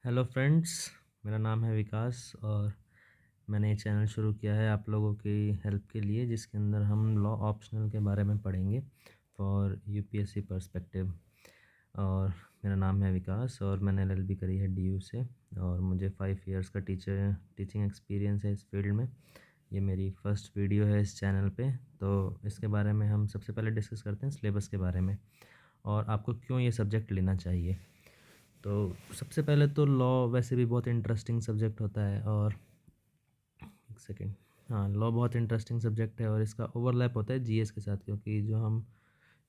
Hello friends, मेरा नाम है विकास और मैंने ये चैनल शुरू किया है आप लोगों की हेल्प के लिए, जिसके अंदर हम लॉ ऑप्शनल के बारे में पढ़ेंगे फॉर यूपीएससी पर्सपेक्टिव। और मेरा नाम है विकास और मैंने एलएलबी करी है डीयू से और मुझे 5 इयर्स का टीचिंग एक्सपीरियंस है इस फील्ड में। ये मेरी फर्स्ट वीडियो है इस चैनल पे, तो इसके बारे में हम सबसे पहले डिस्कस करते हैं सिलेबस के बारे में और आपको क्यों ये सब्जेक्ट लेना चाहिए। तो सबसे पहले तो लॉ वैसे भी बहुत इंटरेस्टिंग सब्जेक्ट होता है और एक सेकेंड, हाँ, लॉ बहुत इंटरेस्टिंग सब्जेक्ट है और इसका ओवरलैप होता है जीएस के साथ, क्योंकि जो हम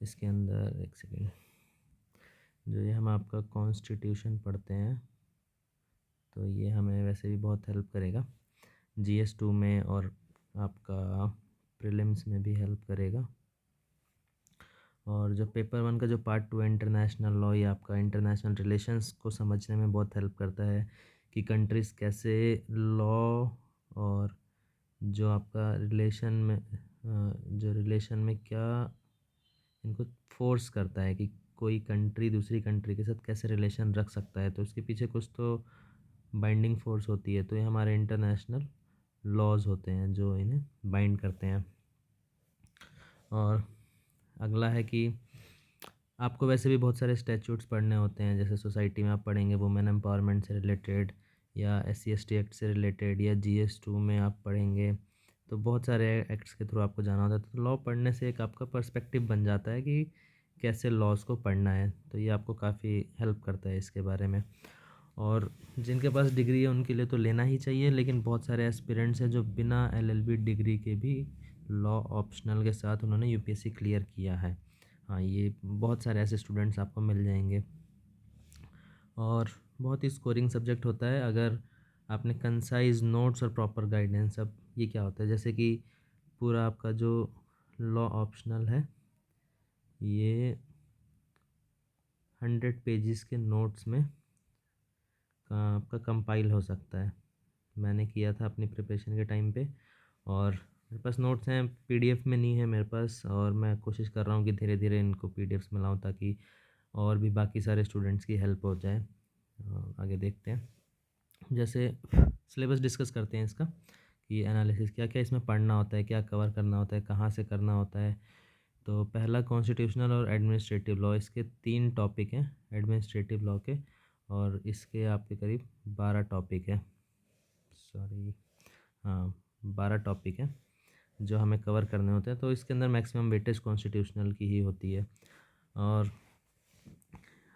इसके अंदर एक सेकेंड जो ये हम आपका कॉन्स्टिट्यूशन पढ़ते हैं तो ये हमें वैसे भी बहुत हेल्प करेगा जीएस 2 में और आपका प्रीलिम्स में भी हेल्प करेगा। और जो पेपर 1 का जो पार्ट 2 है इंटरनेशनल लॉ, ये आपका इंटरनेशनल रिलेशंस को समझने में बहुत हेल्प करता है कि कंट्रीज़ कैसे लॉ और जो आपका रिलेशन में क्या इनको फोर्स करता है कि कोई कंट्री दूसरी कंट्री के साथ कैसे रिलेशन रख सकता है, तो उसके पीछे कुछ तो बाइंडिंग फोर्स होती है। तो ये हमारे इंटरनेशनल लॉज होते हैं जो इन्हें बाइंड करते हैं। और अगला है कि आपको वैसे भी बहुत सारे स्टैट्यूट्स पढ़ने होते हैं, जैसे सोसाइटी में आप पढ़ेंगे वुमेन एम्पावरमेंट से रिलेटेड या SC/ST एक्ट से रिलेटेड, या GS 2 में आप पढ़ेंगे। तो बहुत सारे एक्ट्स के थ्रू आपको जाना होता है। तो लॉ पढ़ने से एक आपका पर्सपेक्टिव बन जाता है कि कैसे लॉज को पढ़ना है, तो ये आपको काफ़ी हेल्प करता है इसके बारे में। और जिनके पास डिग्री है उनके लिए तो लेना ही चाहिए, लेकिन बहुत सारे एस्पिरेंट्स हैं जो बिना LLB डिग्री के भी लॉ ऑप्शनल के साथ उन्होंने यूपीएससी क्लियर किया है। हाँ, ये बहुत सारे ऐसे स्टूडेंट्स आपको मिल जाएंगे और बहुत ही स्कोरिंग सब्जेक्ट होता है अगर आपने कंसाइज नोट्स और प्रॉपर गाइडेंस। अब ये क्या होता है, जैसे कि पूरा आपका जो लॉ ऑप्शनल है ये 100 पेजेस के नोट्स में आपका कंपाइल हो सकता है। मैंने किया था अपनी प्रिपरेशन के टाइम पे और मेरे पास नोट्स हैं, पीडीएफ में नहीं है मेरे पास, और मैं कोशिश कर रहा हूँ कि धीरे धीरे इनको पीडीएफ्स में लाऊं ताकि और भी बाकी सारे स्टूडेंट्स की हेल्प हो जाए। आगे देखते हैं, जैसे सिलेबस डिस्कस करते हैं इसका कि एनालिसिस क्या क्या इसमें पढ़ना होता है, क्या कवर करना होता है, कहाँ से करना होता है। तो पहला कॉन्स्टिट्यूशनल और एडमिनिस्ट्रेटिव लॉ, इसके 3 टॉपिक हैं एडमिनिस्ट्रेटिव लॉ के, और इसके आपके करीब 12 टॉपिक हैं। सॉरी, हाँ, 12 टॉपिक हैं जो हमें कवर करने होते हैं। तो इसके अंदर मैक्सिमम वेटेज कॉन्स्टिट्यूशनल की ही होती है और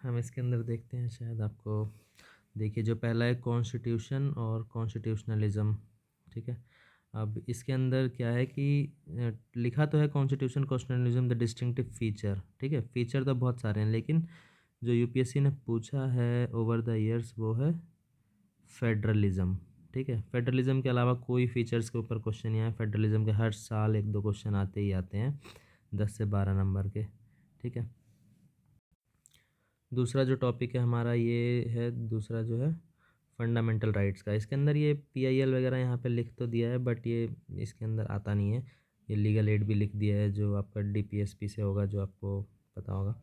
हम इसके अंदर देखते हैं, शायद आपको देखिए जो पहला है कॉन्स्टिट्यूशन और कॉन्स्टिट्यूशनलिज्म। ठीक है, अब इसके अंदर क्या है कि लिखा तो है constitution constitutionalism the distinctive feature. ठीक है, फीचर तो बहुत सारे हैं, लेकिन जो यूपीएससी ने पूछा है ओवर द ईयर्स वो है फेडरलिज्म। ठीक है, फेडरलिज्म के अलावा कोई फीचर्स के ऊपर क्वेश्चन नहीं आया। फेडरलिज्म के हर साल 1-2 क्वेश्चन आते ही आते हैं 10 से 12 नंबर के। ठीक है, दूसरा जो टॉपिक है हमारा ये है, दूसरा जो है फंडामेंटल राइट्स का। इसके अंदर ये PIL वगैरह यहाँ पे लिख तो दिया है, बट ये इसके अंदर आता नहीं है। ये लीगल एड भी लिख दिया है जो आपका DPSP से होगा, जो आपको पता होगा,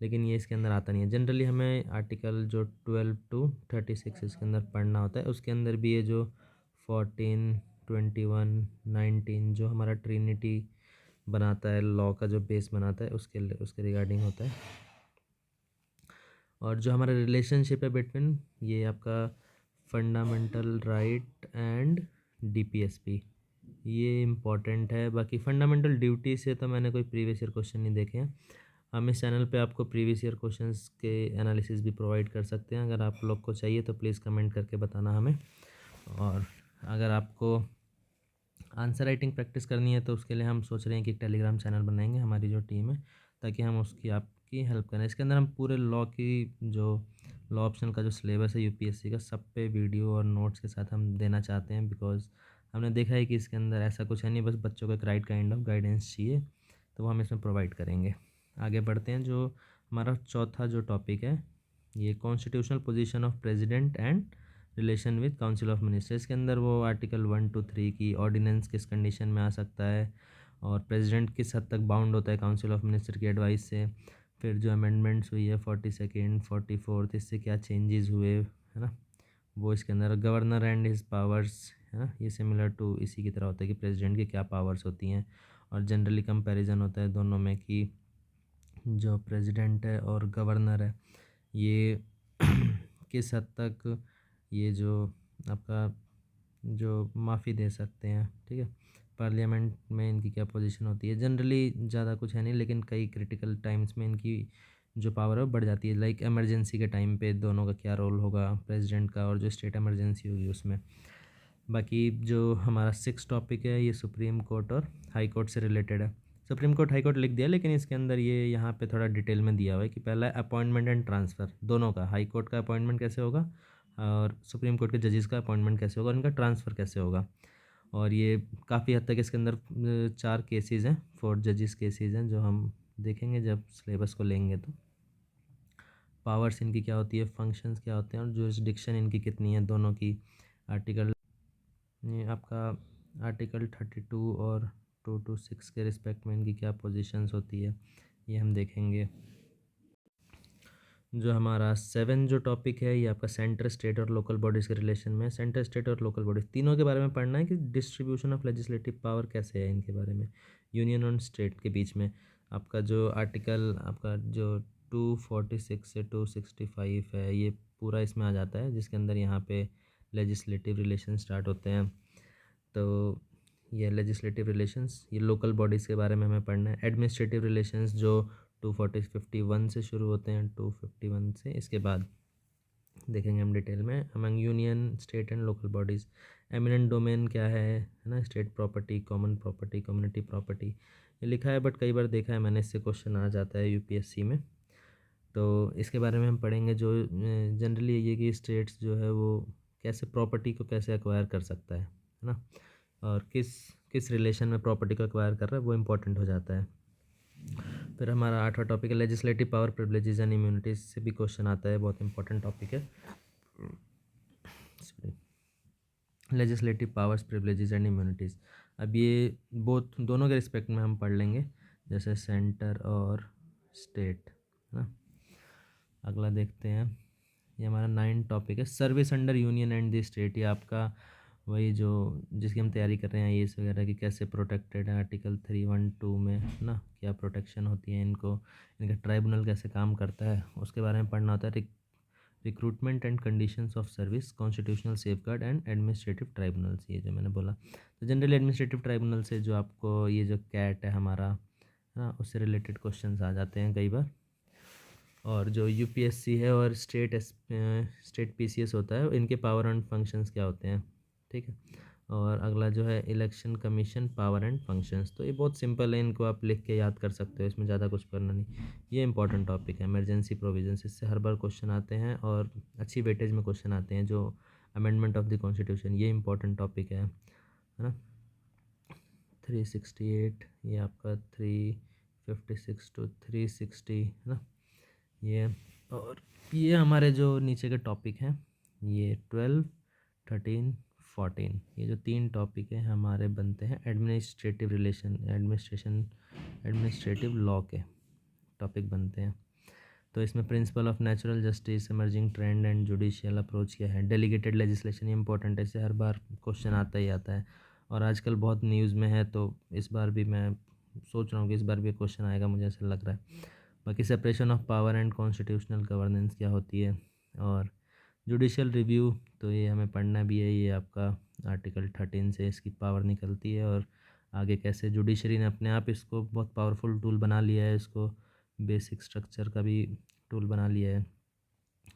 लेकिन ये इसके अंदर आता नहीं है। जनरली हमें आर्टिकल जो 12 to 36 इसके अंदर पढ़ना होता है। उसके अंदर भी ये जो 14, 21, 19 जो हमारा ट्रिनिटी बनाता है, लॉ का जो बेस बनाता है, उसके रिगार्डिंग होता है। और जो हमारा रिलेशनशिप है बिटवीन ये आपका फंडामेंटल राइट एंड DPSP, ये इम्पॉर्टेंट है। बाकी फंडामेंटल ड्यूटी से तो मैंने कोई प्रीवियस ईयर क्वेश्चन नहीं देखे हैं। हम इस चैनल पे आपको प्रीवियस ईयर क्वेश्चंस के एनालिसिस भी प्रोवाइड कर सकते हैं। अगर आप लोग को चाहिए तो प्लीज़ कमेंट करके बताना हमें। और अगर आपको आंसर राइटिंग प्रैक्टिस करनी है तो उसके लिए हम सोच रहे हैं कि एक टेलीग्राम चैनल बनाएंगे हमारी जो टीम है, ताकि हम उसकी आपकी हेल्प करें। इसके अंदर हम पूरे लॉ की जो लॉ ऑप्शन का जो सिलेबस है यूपीएससी का, सब पे वीडियो और नोट्स के साथ हम देना चाहते हैं, बिकॉज हमने देखा है कि इसके अंदर ऐसा कुछ है नहीं, बस बच्चों को एक राइट काइंड ऑफ गाइडेंस चाहिए, तो वो हम इसमें प्रोवाइड करेंगे। आगे बढ़ते हैं, जो हमारा चौथा जो टॉपिक है ये constitutional position of president and relation with council of ministers. के अंदर वो आर्टिकल 1 to 3 की ऑर्डिनेंस किस कंडीशन में आ सकता है और प्रेसिडेंट किस हद तक बाउंड होता है काउंसिल ऑफ मिनिस्टर की एडवाइस से। फिर जो अमेंडमेंट्स हुई है 42nd 44th, इससे क्या चेंजेस हुए, है ना। वो इसके अंदर गवर्नर एंड हिज पावर्स है ना, ये सिमिलर टू इसी की तरह होता है कि प्रेसिडेंट की क्या पावर्स होती हैं। और जनरली कंपैरिजन होता है दोनों में कि जो प्रेसिडेंट है और गवर्नर है ये किस हद तक ये जो आपका जो माफ़ी दे सकते हैं, ठीक है। पार्लियामेंट में इनकी क्या पोजीशन होती है, जनरली ज़्यादा कुछ है नहीं, लेकिन कई क्रिटिकल टाइम्स में इनकी जो पावर है वो बढ़ जाती है। लाइक इमरजेंसी के टाइम पे दोनों का क्या रोल होगा, प्रेसिडेंट का और जो स्टेट इमरजेंसी होगी उसमें। बाकी जो हमारा 6 टॉपिक है ये सुप्रीम कोर्ट और हाई कोर्ट से रिलेटेड है। सुप्रीम कोर्ट हाई कोर्ट लिख दिया, लेकिन इसके अंदर ये यहाँ पे थोड़ा डिटेल में दिया हुआ है कि पहला अपॉइंटमेंट एंड ट्रांसफ़र दोनों का, हाई कोर्ट का अपॉइंटमेंट कैसे होगा और सुप्रीम कोर्ट के जजेस का अपॉइंटमेंट कैसे होगा, उनका ट्रांसफ़र कैसे होगा। और ये काफ़ी हद तक इसके अंदर 4 केसेस हैं, 4 जजेस केसेस हैं जो हम देखेंगे जब सिलेबस को लेंगे। तो पावर्स इनकी क्या होती है, फंक्शंस क्या होते हैं और जुरिस्डिक्शन इनकी कितनी है दोनों की। आर्टिकल ये आपका आर्टिकल 32 और 2 to 6 के रिस्पेक्ट में इनकी क्या पोजीशंस होती है ये हम देखेंगे। जो हमारा 7 जो टॉपिक है ये आपका सेंटर स्टेट और लोकल बॉडीज़ के रिलेशन में। सेंटर स्टेट और लोकल बॉडीज़ तीनों के बारे में पढ़ना है कि डिस्ट्रीब्यूशन ऑफ लेजिस्लेटिव पावर कैसे है इनके बारे में, यूनियन और स्टेट के बीच में। आपका जो आर्टिकल आपका जो 246 से 265 है ये पूरा इसमें आ जाता है, जिसके अंदर यहाँ पे लेजिस्लेटिव रिलेशन स्टार्ट होते हैं। तो ये लेजिस्लेटिव रिलेशंस, ये लोकल बॉडीज़ के बारे में हमें पढ़ना है। एडमिनिस्ट्रेटिव रिलेशंस जो 251 से शुरू होते हैं, 251 से इसके बाद देखेंगे हम डिटेल में। Among union state and local bodies eminent domain क्या है ना, state property, common property, community property ये लिखा है, बट कई बार देखा है मैंने इससे क्वेश्चन आ जाता है यूपीएससी में। तो इसके बारे में हम पढ़ेंगे। जो जनरली ये कि स्टेट्स जो है वो कैसे प्रॉपर्टी को कैसे एक्वायर कर सकता है ना, और किस किस रिलेशन में प्रॉपर्टी को एक्वायर कर रहा है वो इम्पोर्टेंट हो जाता है। फिर हमारा 8वां टॉपिक है legislative power, privileges and immunities से भी क्वेश्चन आता है, बहुत इंपॉर्टेंट टॉपिक है। Legislative powers, privileges and immunities, अब ये बोथ दोनों के रिस्पेक्ट में हम पढ़ लेंगे, जैसे सेंटर और स्टेट है ना। अगला देखते हैं, ये हमारा 9 टॉपिक है service under union and the state. ये आपका वही जो जिसकी हम तैयारी कर रहे हैं ये वगैरह की कैसे प्रोटेक्टेड है आर्टिकल 312 में है ना, क्या प्रोटेक्शन होती है इनको, इनका ट्राइब्यूनल कैसे काम करता है उसके बारे में पढ़ना होता है। Recruitment and conditions of service, constitutional safeguard and administrative tribunals, ये जो मैंने बोला। तो जनरली एडमिनिस्ट्रेटिव ट्राइब्यूनल से जो आपको ये जो कैट है हमारा है ना, उससे रिलेटेड क्वेश्चंस आ जाते हैं कई बार। और जो यूपीएससी है और स्टेट पीसीएस होता है, इनके पावर एंड फंक्शंस क्या होते हैं, ठीक है। और अगला जो है election commission power and functions, तो ये बहुत सिंपल है, इनको आप लिख के याद कर सकते हो, इसमें ज़्यादा कुछ करना नहीं। ये इंपॉर्टेंट टॉपिक है। इमरजेंसी प्रोविजंस, इससे हर बार क्वेश्चन आते हैं और अच्छी वेटेज में क्वेश्चन आते हैं। जो अमेंडमेंट ऑफ द कॉन्स्टिट्यूशन, ये इंपॉर्टेंट टॉपिक है ना। 368 ये आपका 356 to 360 है ना ये। और ये हमारे जो नीचे के टॉपिक हैं ये 12, 13, 14, ये जो 3 टॉपिक हैं हमारे बनते हैं एडमिनिस्ट्रेटिव रिलेशन, एडमिनिस्ट्रेटिव लॉ के टॉपिक बनते हैं। तो इसमें principle of natural justice, emerging trend and judicial approach क्या है, डेलीगेटेड लेजिस्लेशन, ये इंपॉर्टेंट है, इससे हर बार क्वेश्चन आता ही आता है और आजकल बहुत न्यूज़ में है, तो इस बार भी मैं सोच रहा हूँ कि इस बार भी क्वेश्चन आएगा, मुझे ऐसा लग रहा है। बाकी separation of power and constitutional governance क्या होती है, और जुडिशियल रिव्यू, तो ये हमें पढ़ना भी है। ये आपका आर्टिकल 13 से इसकी पावर निकलती है और आगे कैसे जुडिशरी ने अपने आप इसको बहुत पावरफुल टूल बना लिया है, इसको बेसिक स्ट्रक्चर का भी टूल बना लिया है।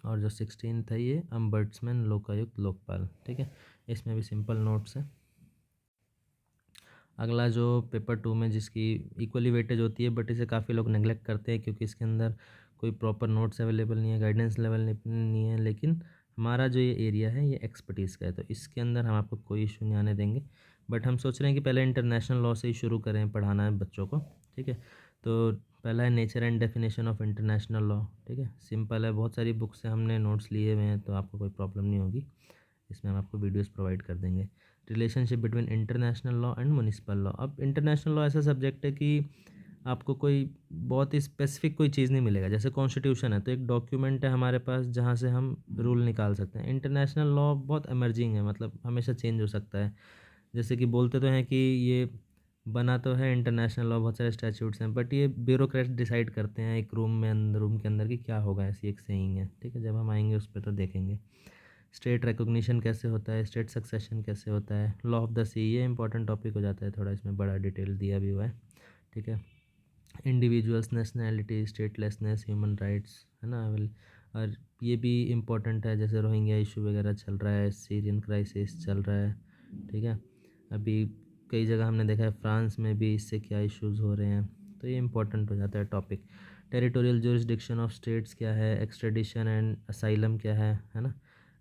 और जो 16 है ये अम्बड्समैन, लोकायुक्त, लोकपाल, ठीक है। इसमें भी सिंपल नोट्स हैं। अगला जो पेपर 2 में जिसकी इक्वली वेटेज होती है, बट इसे काफ़ी लोग नेगलेक्ट करते हैं क्योंकि इसके अंदर कोई प्रॉपर नोट्स अवेलेबल नहीं है, गाइडेंस लेवल नहीं है। लेकिन हमारा जो ये एरिया है ये एक्सपर्टीज़ का है, तो इसके अंदर हम आपको कोई इशू नहीं आने देंगे। बट हम सोच रहे हैं कि पहले इंटरनेशनल लॉ से ही शुरू करें पढ़ाना है बच्चों को, ठीक है। तो पहला है nature and definition of international law, ठीक है, सिंपल है, बहुत सारी बुक से हमने नोट्स लिए हुए हैं, तो आपको कोई प्रॉब्लम नहीं होगी। इसमें हम आपको वीडियोस प्रोवाइड कर देंगे। Relationship between international law and municipal law, अब इंटरनेशनल लॉ ऐसा सब्जेक्ट है कि आपको कोई बहुत ही स्पेसिफिक कोई चीज़ नहीं मिलेगा। जैसे कॉन्स्टिट्यूशन है तो एक डॉक्यूमेंट है हमारे पास जहाँ से हम रूल निकाल सकते हैं। इंटरनेशनल लॉ बहुत इमर्जिंग है, मतलब हमेशा चेंज हो सकता है। जैसे कि बोलते तो हैं कि ये बना तो है इंटरनेशनल लॉ, बहुत सारे स्टैट्यूट्स हैं, बट ये ब्यूरोक्रेट डिसाइड करते हैं एक रूम के अंदर कि क्या होगा, ऐसी एक सेइंग है, ठीक है। जब हम आएंगे उस पर तो देखेंगे। स्टेट रिकॉग्निशन कैसे होता है, स्टेट सक्सेशन कैसे होता है, लॉ ऑफ द सी, ये इंपॉर्टेंट टॉपिक हो जाता है थोड़ा, इसमें बड़ा डिटेल दिया भी हुआ है, ठीक है। Individuals, nationality, statelessness, human rights, है ना। विल और ये भी इम्पोर्टेंट है, जैसे रोहिंग्या इशू वगैरह चल रहा है, सीरियन क्राइसिस चल रहा है, ठीक है। अभी कई जगह हमने देखा है फ्रांस में भी इससे क्या इश्यूज़ हो रहे हैं, तो ये इंपॉर्टेंट हो जाता है topic. Territorial jurisdiction of states क्या है, एक्सट्रेडिशन एंड असाइलम क्या है ना।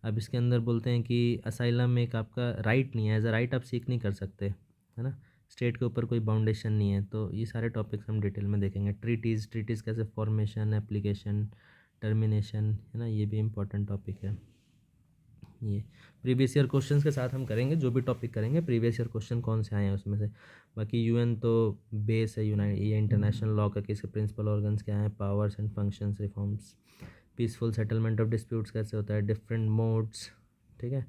अब इसके अंदर बोलते हैं कि असाइलम एक आपका राइट नहीं है, एज अ राइट आप सीख नहीं कर सकते, है ना। स्टेट के ऊपर कोई बाउंडेशन नहीं है, तो ये सारे टॉपिक्स हम डिटेल में देखेंगे। ट्रीटीज़ कैसे फॉर्मेशन, एप्लीकेशन, टर्मिनेशन, है ना, ये भी इम्पोर्टेंट टॉपिक है। ये प्रीवियस ईयर क्वेश्चंस के साथ हम करेंगे, जो भी टॉपिक करेंगे प्रीवियस ईयर क्वेश्चन कौन से आए हैं उसमें से। बाकी यूएन तो बेस है, ये इंटरनेशनल लॉ का, किसके प्रिंसिपल ऑर्गन्स क्या हैं, powers and functions, reforms, peaceful settlement of disputes कैसे होता है, डिफरेंट मोड्स, ठीक है।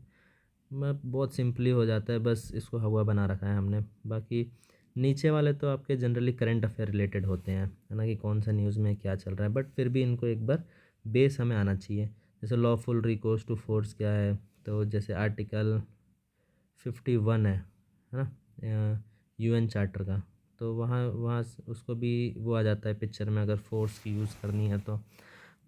मैं बहुत सिंपली हो जाता है, बस इसको हवा बना रखा है हमने। बाकी नीचे वाले तो आपके जनरली करंट अफेयर रिलेटेड होते हैं, है ना, कि कौन सा न्यूज़ में क्या चल रहा है, बट फिर भी इनको एक बार बेस हमें आना चाहिए। जैसे लॉफुल रिकोर्स टू फोर्स क्या है, तो जैसे आर्टिकल 51 है ना, यूएन चार्टर का, तो वहाँ वहाँ उसको भी वो आ जाता है पिक्चर में, अगर फोर्स की यूज़ करनी है तो।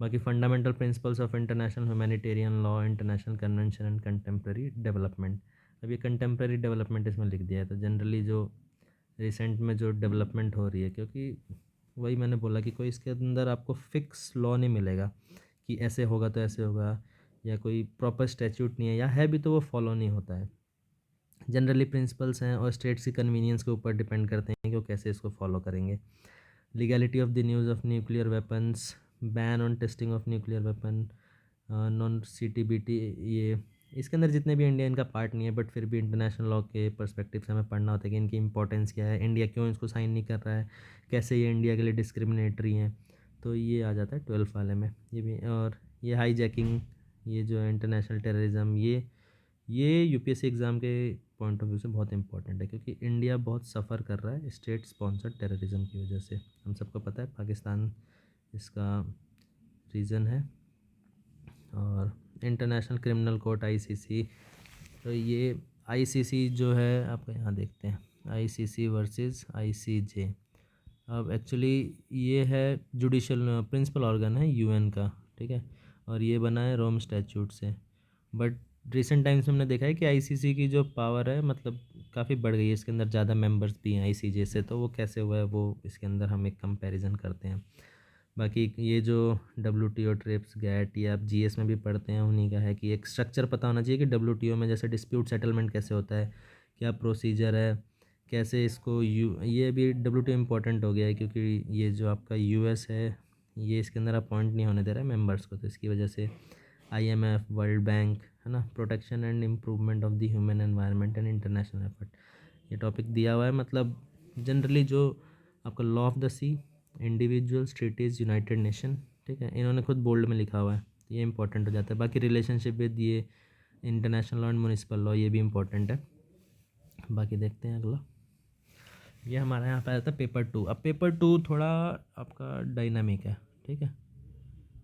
बाकी fundamental principles of international humanitarian law, international convention and contemporary development. अब ये कंटेम्प्रेरी डेवलपमेंट इसमें लिख दिया है, तो जनरली जो रिसेंट में जो डेवलपमेंट हो रही है, क्योंकि वही मैंने बोला कि कोई इसके अंदर आपको फिक्स लॉ नहीं मिलेगा कि ऐसे होगा तो ऐसे होगा, या कोई प्रॉपर स्टैच्यूट नहीं है, या है भी तो वो फॉलो नहीं होता है। जनरली प्रिंसिपल्स हैं और स्टेट्स की कन्वीनियंस के ऊपर डिपेंड करते हैं कि वो कैसे इसको फॉलो करेंगे। Legality of the news of nuclear weapons, ban on testing of nuclear weapon, non CTBT, ये इसके अंदर जितने भी इंडिया इनका पार्ट नहीं है, बट फिर भी इंटरनेशनल लॉ के पर्सपेक्टिव से हमें पढ़ना होता है कि इनकी इंपॉर्टेंस क्या है, इंडिया क्यों इसको साइन नहीं कर रहा है, कैसे ये इंडिया के लिए डिस्क्रिमिनेटरी हैं, तो ये आ जाता है 12 वाले में ये भी। और ये हाई जैकिंग, ये जो है इंटरनेशनल टेररिज्म, ये यूपीएससी एग्ज़ाम के पॉइंट ऑफ व्यू से बहुत इंपॉर्टेंट है, क्योंकि इंडिया बहुत सफ़र कर रहा है स्टेट स्पॉन्सर्ड टेररिज्म की वजह से। हम सबको पता है पाकिस्तान इसका रीज़न है। और इंटरनेशनल क्रिमिनल कोर्ट आईसीसी, तो ये आईसीसी जो है आपका यहाँ देखते हैं, आईसीसी वर्सेस आईसीजे। अब एक्चुअली ये है जुडिशल प्रिंसिपल ऑर्गन है यूएन का, ठीक है, और ये बना है रोम स्टैट्यूट से। बट रिसेंट टाइम्स में हमने देखा है कि आईसीसी की जो पावर है मतलब काफ़ी बढ़ गई है, इसके अंदर ज़्यादा मेंबर्स भी हैं आईसीजे से, तो वो कैसे हुआ है वो इसके अंदर हम एक कंपैरिजन करते हैं। बाकी ये जो डब्ल्यूटीओ, ट्रिप्स, गैट, ये आप जीएस में भी पढ़ते हैं, उन्हीं का है कि एक स्ट्रक्चर पता होना चाहिए कि डब्ल्यूटीओ में जैसे डिस्प्यूट सेटलमेंट कैसे होता है, क्या प्रोसीजर है, कैसे इसको ये भी डब्ल्यूटीओ इंपॉर्टेंट हो गया है, क्योंकि ये जो आपका यूएस है ये इसके अंदर अपॉइंट नहीं होने दे रहा है मेंबर्स को, तो इसकी वजह से आईएमएफ, वर्ल्ड बैंक, है ना, protection and improvement of the human environment and international effort, ये टॉपिक दिया हुआ है। मतलब जनरली जो आपका law of the sea, individuals, treaties, United Nation, ठीक है, इन्होंने खुद बोल्ड में लिखा हुआ है, ये इंपॉर्टेंट हो जाता है। बाकी रिलेशनशिप विद ये international law and municipal law, ये भी इंपॉर्टेंट है। बाकी देखते हैं अगला, ये हमारा यहाँ पे आता है पेपर 2। अब पेपर 2 थोड़ा आपका डायनामिक है, ठीक है।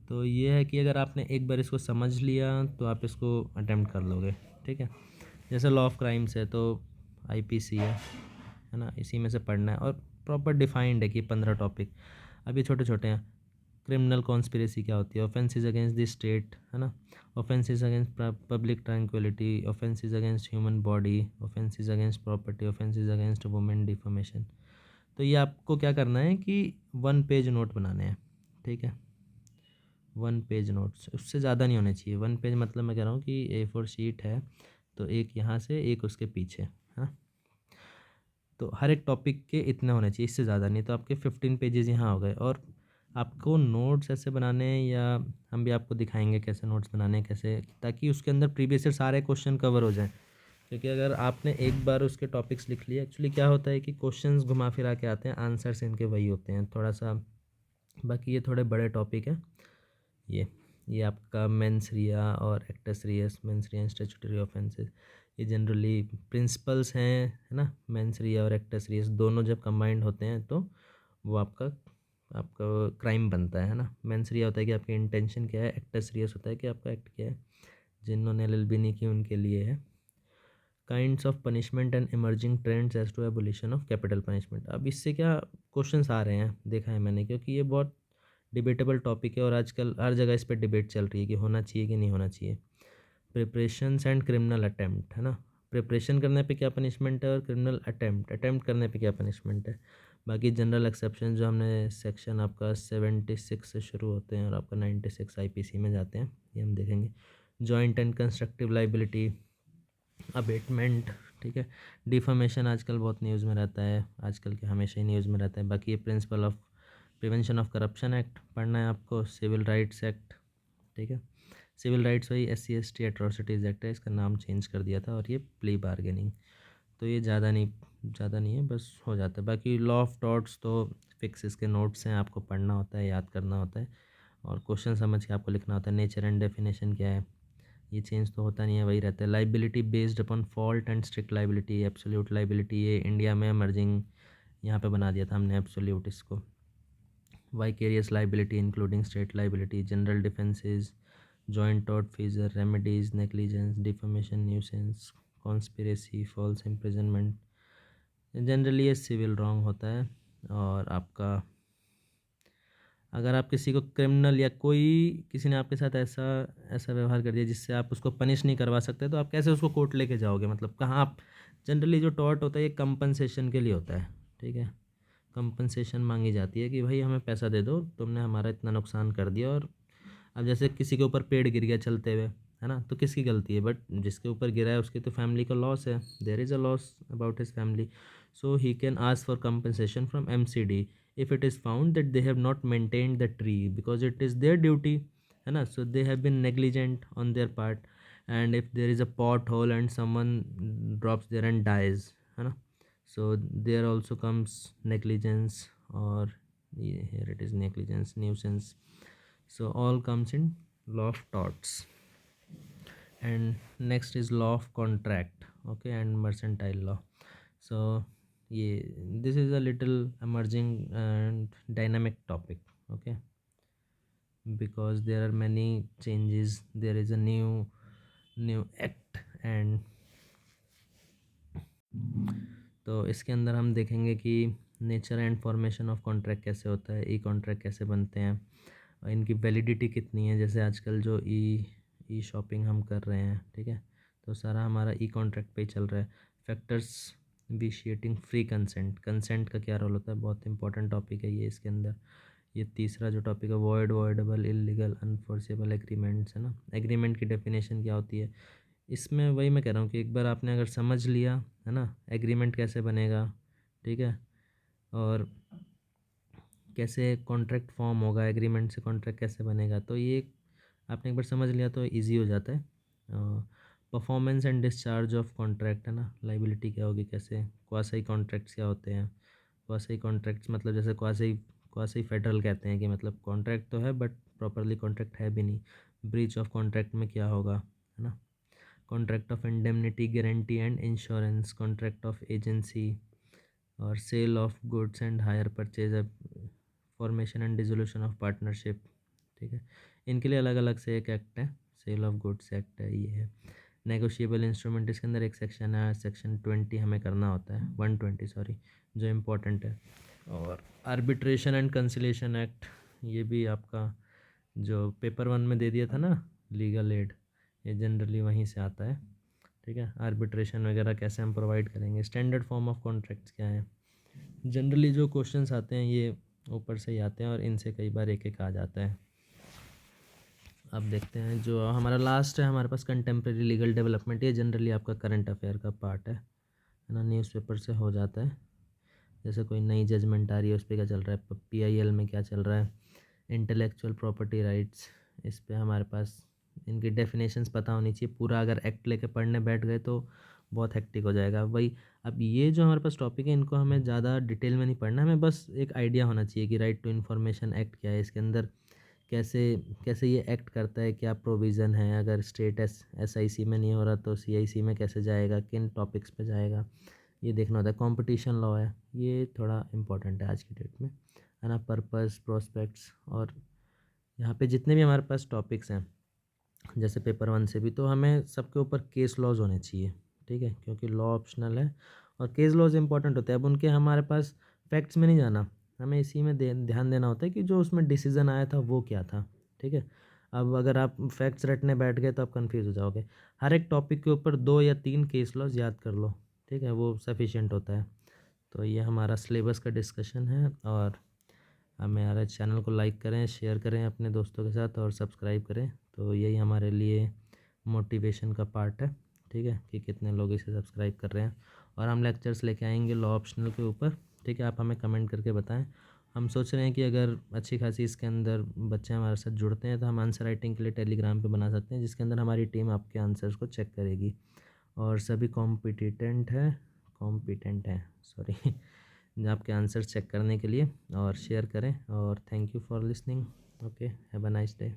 तो ये है कि अगर आपने एक बार इसको समझ लिया तो आप इसको अटेम्प्ट कर लोगे, ठीक है। जैसे लॉ ऑफ क्राइम्स है तो आईपीसी है ना, इसी में से पढ़ना है, और प्रॉपर डिफाइंड है कि 15 टॉपिक। अब ये छोटे छोटे हैं। क्रिमिनल कॉन्स्पिरेसी क्या होती है, ऑफेंसेस अगेंस्ट द स्टेट, है ना, offences against public tranquillity, offences against human body, offences against property, offences against women, deformation. तो ये आपको क्या करना है कि 1 पेज नोट बनाने हैं, ठीक है। 1 पेज नोट्स, उससे ज़्यादा नहीं होने चाहिए। 1 पेज मतलब मैं कह रहा हूँ कि A4 शीट है तो एक यहाँ से एक उसके पीछे, हाँ, तो हर एक टॉपिक के इतने होने चाहिए, इससे ज़्यादा नहीं, तो आपके 15 पेजेस यहाँ हो गए। और आपको नोट्स ऐसे बनाने हैं, या हम भी आपको दिखाएंगे कैसे नोट्स बनाने हैं, कैसे, ताकि उसके अंदर प्रीवियस ईयर सारे क्वेश्चन कवर हो जाएं। क्योंकि अगर आपने एक बार उसके टॉपिक्स लिख लिए, एक्चुअली क्या होता है कि क्वेश्चंस घुमा फिरा के आते हैं, आंसर्स इनके वही होते हैं थोड़ा सा। बाकी ये थोड़े बड़े टॉपिक हैं। ये ये आपका मेंस रिया और actus reus, mens rea statutory offences, ये जनरली प्रिंसिपल्स हैं, है ना। मेंस रिया और एक्टस रियस दोनों जब कंबाइंड होते हैं तो वो आपका आपका क्राइम बनता है ना। मेंस रिया होता है कि आपकी इंटेंशन क्या है, एक्टस रियस होता है कि आपका एक्ट क्या है। जिन्होंने एलएलबी नहीं की उनके लिए है। Kinds of punishment and emerging trends as to abolition of capital punishment. अब इससे क्या क्वेश्चंस आ रहे हैं, देखा है मैंने, क्योंकि ये बहुत डिबेटेबल टॉपिक है और आजकल हर जगह इस पर डिबेट चल रही है कि होना चाहिए कि नहीं होना चाहिए। प्रिपरेशंस एंड क्रिमिनल अटेम्प्ट, है ना। प्रिपरेशन करने पे क्या पनिशमेंट है और क्रिमिनल अटेम्प्ट करने पे क्या पनिशमेंट है। बाकी जनरल एक्सेप्शन जो हमने सेक्शन आपका 76 से शुरू होते हैं और आपका 96 आईपीसी में जाते हैं, ये हम देखेंगे। Joint and constructive liability, abetment, ठीक है। डिफॉर्मेशन आजकल बहुत न्यूज़ में रहता है, आजकल के हमेशा ही न्यूज़ में रहता है। बाकी ये principle of prevention of corruption act पढ़ना है आपको, सिविल राइट्स एक्ट, ठीक है। सिविल राइट्स वही SC/ST एट्रोसिटीज़ एक्ट है, इसका नाम चेंज कर दिया था। और ये प्ली बार्गेनिंग, तो ये ज़्यादा नहीं है, बस हो जाता है। बाकी लॉ ऑफ टॉर्ट्स तो फिक्स इसके नोट्स हैं, आपको पढ़ना होता है, याद करना होता है और क्वेश्चन समझ के आपको लिखना होता है। नेचर एंड डेफिनेशन क्या है, ये चेंज तो होता नहीं है, वही रहता है। Liability based upon fault and strict liability, absolute liability, ये इंडिया में इमर्जिंग यहाँ पे बना दिया था हमने एब्सोल्यूट इसको। Vicarious liability including state liability, general defences, joint tort feasor, remedies, negligence, defamation, nuisance, conspiracy, false imprisonment. Generally ये सिविल रॉन्ग होता है। और आपका अगर आप किसी को क्रिमिनल या कोई किसी ने आपके साथ ऐसा ऐसा व्यवहार कर दिया जिससे आप उसको पनिश नहीं करवा सकते, तो आप कैसे उसको कोर्ट लेके जाओगे, मतलब कहाँ आप। जनरली जो टॉर्ट होता है ये कंपनसेशन के लिए होता है, ठीक है। कंपनसेशन मांगी जाती है कि भाई हमें पैसा दे दो, तुमने हमारा इतना नुकसान कर दिया। और अब जैसे किसी के ऊपर पेड़ गिर गया चलते हुए, है ना, तो किसकी गलती है, बट जिसके ऊपर गिरा है उसकी तो फैमिली का लॉस है, there is a loss about his family. So he can ask for compensation from MCD if it is found that they have not maintained the tree because it is their duty, है ना। So they have been negligent on their part, and if there is a pothole and someone drops there and dies, है ना, so there also comes negligence, or here it is negligence, nuisance. So all comes in law of torts. And next is law of contract, okay, and mercantile law. So yeah, this is a little emerging and dynamic topic, okay, because there are many changes, there is a new act, and तो इसके अंदर हम देखेंगे कि nature and formation of contract कैसे होता है, ई contract कैसे बनते हैं और इनकी वैलिडिटी कितनी है। जैसे आजकल जो ई शॉपिंग हम कर रहे हैं, ठीक है, तो सारा हमारा ई कॉन्ट्रैक्ट पे ही चल रहा है। फैक्टर्स विशिएटिंग फ्री कंसेंट, कंसेंट का क्या रोल होता है, बहुत इंपॉर्टेंट टॉपिक है ये इसके अंदर। ये तीसरा जो टॉपिक है वॉइडेबल, इलीगल, अनफोर्सेबल एग्रीमेंट्स, है ना। एग्रीमेंट की डेफिनेशन क्या होती है, इसमें वही मैं कह रहा हूँ कि एक बार आपने अगर समझ लिया, है ना, एग्रीमेंट कैसे बनेगा, ठीक है, और कैसे कॉन्ट्रैक्ट फॉर्म होगा, एग्रीमेंट से कॉन्ट्रैक्ट कैसे बनेगा, तो ये आपने एक बार समझ लिया तो इजी हो जाता है। Performance and discharge of contract, है ना, लाइबिलिटी क्या होगी, कैसे क्वासी कॉन्ट्रैक्ट्स क्या होते हैं। क्वासी कॉन्ट्रैक्ट्स मतलब जैसे क्वासी क्वासी फेडरल कहते हैं कि मतलब कॉन्ट्रैक्ट तो है बट प्रॉपरली कॉन्ट्रैक्ट है भी नहीं। ब्रीच ऑफ कॉन्ट्रैक्ट में क्या होगा, है ना। Contract of indemnity, guarantee and insurance, contract of agency और sale of goods and hire purchase, formation and dissolution of partnership, ठीक है। इनके लिए अलग अलग से एक एक्ट है, सेल ऑफ गुड्स एक्ट है, ये है। नेगोशिएबल इंस्ट्रूमेंट, इसके अंदर एक सेक्शन है, सेक्शन 20 हमें करना होता है, 120 सॉरी, जो इम्पोर्टेंट है। और आर्बिट्रेशन एंड कंसिलेशन एक्ट, ये भी आपका जो पेपर 1 में दे दिया था ना, लीगल एड, ये जनरली वहीं से आता है, ठीक है। आर्बिट्रेशन वगैरह कैसे हम प्रोवाइड करेंगे, स्टैंडर्ड फॉर्म ऑफ कॉन्ट्रैक्ट्स क्या है। जनरली जो क्वेश्चंस आते हैं ये ऊपर से ही आते हैं और इनसे कई बार एक एक आ जाता है। अब देखते हैं जो हमारा लास्ट है हमारे पास, कंटेम्प्रेरी लीगल डेवलपमेंट, ये जनरली आपका करंट अफेयर का पार्ट है ना, न्यूज़पेपर से हो जाता है। जैसे कोई नई जजमेंट आ रही है उस पर क्या चल रहा है, PIL में क्या चल रहा है, इंटेलेक्चुअल प्रॉपर्टी राइट्स, इस पे हमारे पास इनकी डेफिनेशंस पता होनी चाहिए। पूरा अगर एक्ट लेके पढ़ने बैठ गए तो बहुत हेक्टिक हो जाएगा। वही अब ये जो हमारे पास टॉपिक है इनको हमें ज़्यादा डिटेल में नहीं पढ़ना, हमें बस एक आइडिया होना चाहिए कि राइट टू इन्फॉर्मेशन एक्ट क्या है, इसके अंदर कैसे कैसे ये एक्ट करता है, क्या प्रोविज़न है, अगर स्टेट एसआईसी में नहीं हो रहा तो सीआईसी में कैसे जाएगा, किन टॉपिक्स पे जाएगा, ये देखना होता है। कंपटीशन लॉ है, ये थोड़ा इम्पोर्टेंट है आज की डेट में, है ना। पर्पस, प्रोस्पेक्ट्स, और यहाँ पे जितने भी हमारे पास टॉपिक्स हैं जैसे पेपर वन से भी, तो हमें सबके ऊपर केस लॉज होने चाहिए, ठीक है, क्योंकि लॉ ऑप्शनल है और केस लॉज इंपॉर्टेंट होते हैं। अब उनके हमारे पास फैक्ट्स में नहीं जाना, हमें इसी में ध्यान देना होता है कि जो उसमें डिसीजन आया था वो क्या था, ठीक है। अब अगर आप फैक्ट्स रटने बैठ गए तो आप कंफ्यूज हो जाओगे। हर एक टॉपिक के ऊपर 2 या 3 केस लॉज याद कर लो, ठीक है, वो सफिशिएंट होता है। तो ये हमारा सिलेबस का डिस्कशन है, और हमारे चैनल को लाइक करें, शेयर करें अपने दोस्तों के साथ और सब्सक्राइब करें। तो यही हमारे लिए मोटिवेशन का पार्ट है, ठीक है, कि कितने लोग इसे सब्सक्राइब कर रहे हैं। और हम लेक्चर्स लेके आएंगे लॉ ऑप्शनल के ऊपर, ठीक है। आप हमें कमेंट करके बताएं। हम सोच रहे हैं कि अगर अच्छी खासी इसके अंदर बच्चे हमारे साथ जुड़ते हैं तो हम आंसर राइटिंग के लिए टेलीग्राम पे बना सकते हैं, जिसके अंदर हमारी टीम आपके आंसर्स को चेक करेगी। और सभी कॉम्पिटेंट हैं, सॉरी आपके आंसर चेक करने के लिए। और शेयर करें, और thank you for listening. Okay, have a nice day.